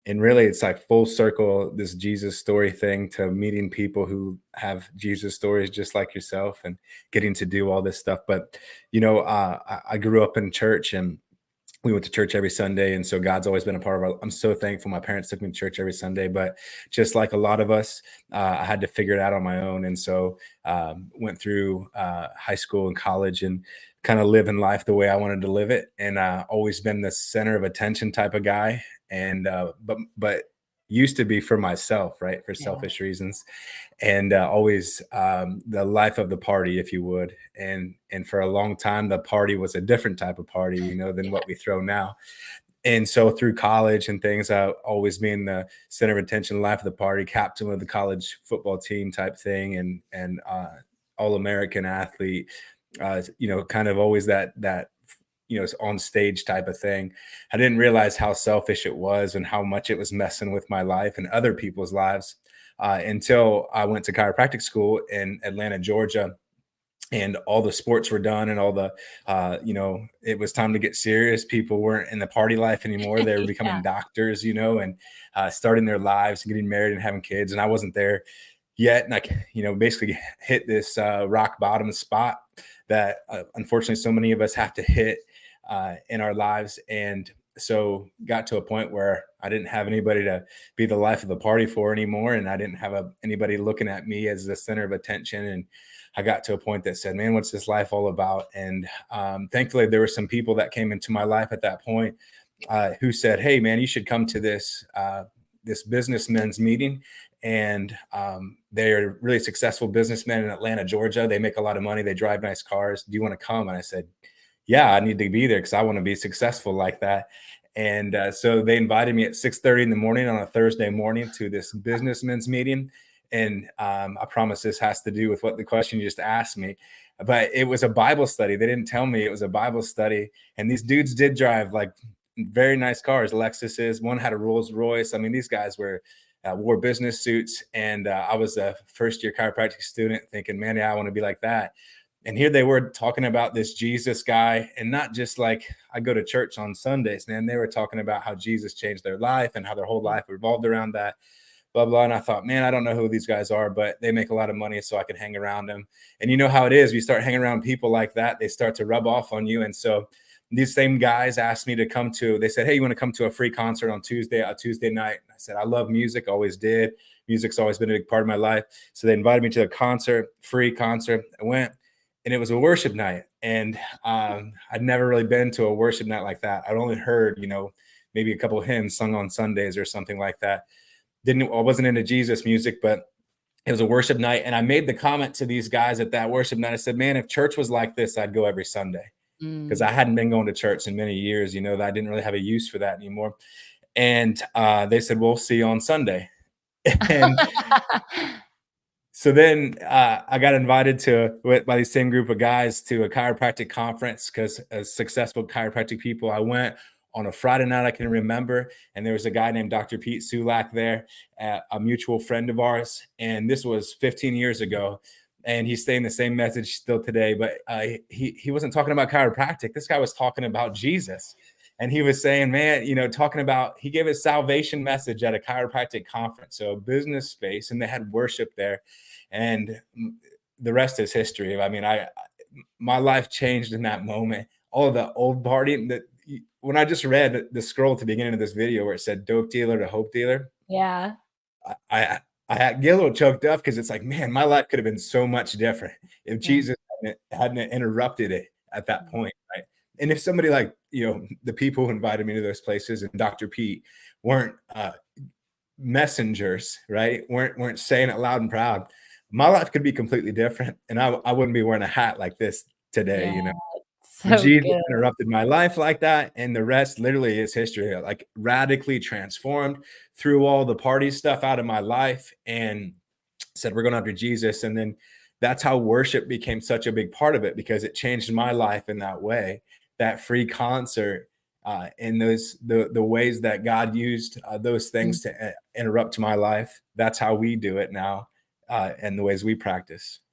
And really, it's like full circle, this Jesus story thing to meeting people who have Jesus stories just like yourself and getting to do all this stuff. But, I grew up in church and we went to church every Sunday. And so God's always been a part of I'm so thankful my parents took me to church every Sunday. But just like a lot of us, I had to figure it out on my own. And so went through high school and college and kind of living life the way I wanted to live it. And always been the center of attention type of guy. And but used to be for myself, right? For Yeah. selfish reasons, and always the life of the party, if you would. And for a long time, the party was a different type of party, than Yeah. what we throw now. And so through college and things, I always being the center of attention, life of the party, captain of the college football team type thing, and all American athlete. Kind of always that on stage type of thing. I didn't realize how selfish it was and how much it was messing with my life and other people's lives until I went to chiropractic school in Atlanta, Georgia. And all the sports were done, and all the, it was time to get serious. People weren't in the party life anymore. They were Yeah. becoming doctors, and starting their lives and getting married and having kids. And I wasn't there yet. And basically hit this rock bottom spot that unfortunately so many of us have to hit in our lives. And so got to a point where I didn't have anybody to be the life of the party for anymore. And I didn't have anybody looking at me as the center of attention. And I got to a point that said, man, what's this life all about? And thankfully, there were some people that came into my life at that point who said, hey, man, you should come to this businessmen's meeting. And they're really successful businessmen in Atlanta, Georgia. They make a lot of money. They drive nice cars. Do you want to come? And I said, yeah, I need to be there because I want to be successful like that. And so they invited me at 6:30 in the morning on a Thursday morning to this businessmen's meeting. And I promise this has to do with what the question you just asked me. But it was a Bible study. They didn't tell me it was a Bible study. And these dudes did drive like very nice cars, Lexuses. One had a Rolls Royce. I mean, these guys wore business suits. And I was a first year chiropractic student thinking, man, yeah, I want to be like that. And here they were talking about this Jesus guy, and not just like I go to church on Sundays, man. They were talking about how Jesus changed their life and how their whole life revolved around that, blah, blah. And I thought, man, I don't know who these guys are, but they make a lot of money, so I can hang around them. And you know how it is. You start hanging around people like that, they start to rub off on you. And so these same guys asked me to come to, they said, hey, you want to come to a free concert on a Tuesday night? And I said, I love music, always did. Music's always been a big part of my life. So they invited me to a concert, free concert. I went, and it was a worship night. And I'd never really been to a worship night like that. I'd only heard, maybe a couple of hymns sung on Sundays or something like that. I wasn't into Jesus music, but it was a worship night. And I made the comment to these guys at that worship night. I said, man, if church was like this, I'd go every Sunday, because I hadn't been going to church in many years, that I didn't really have a use for that anymore. And they said, we'll see you on Sunday. And so then I got invited by the same group of guys to a chiropractic conference, because as successful chiropractic people, I went on a Friday night I can remember. And there was a guy named Dr. Pete Sulak there, a mutual friend of ours. And this was 15 years ago. And he's saying the same message still today. But he wasn't talking about chiropractic. This guy was talking about Jesus. And he was saying, man, talking about, he gave his salvation message at a chiropractic conference, so a business space, and they had worship there. And the rest is history. I mean, my life changed in that moment. All of the old party that when I just read the scroll at the beginning of this video where it said dope dealer to hope dealer, Yeah. I get a little choked up, because it's like, man, my life could have been so much different if Yeah. Jesus hadn't interrupted it at that point, right? And if somebody like, the people who invited me to those places and Dr. Pete weren't messengers, right? Weren't saying it loud and proud, my life could be completely different. And I wouldn't be wearing a hat like this today, Yeah. But So Jesus good. interrupted my life like that, and the rest literally is history. Like radically transformed, threw all the party stuff out of my life, and said, we're going after Jesus. And then that's how worship became such a big part of it, because it changed my life in that way. That free concert, and the ways that God used those things to interrupt my life. That's how we do it now, and the ways we practice.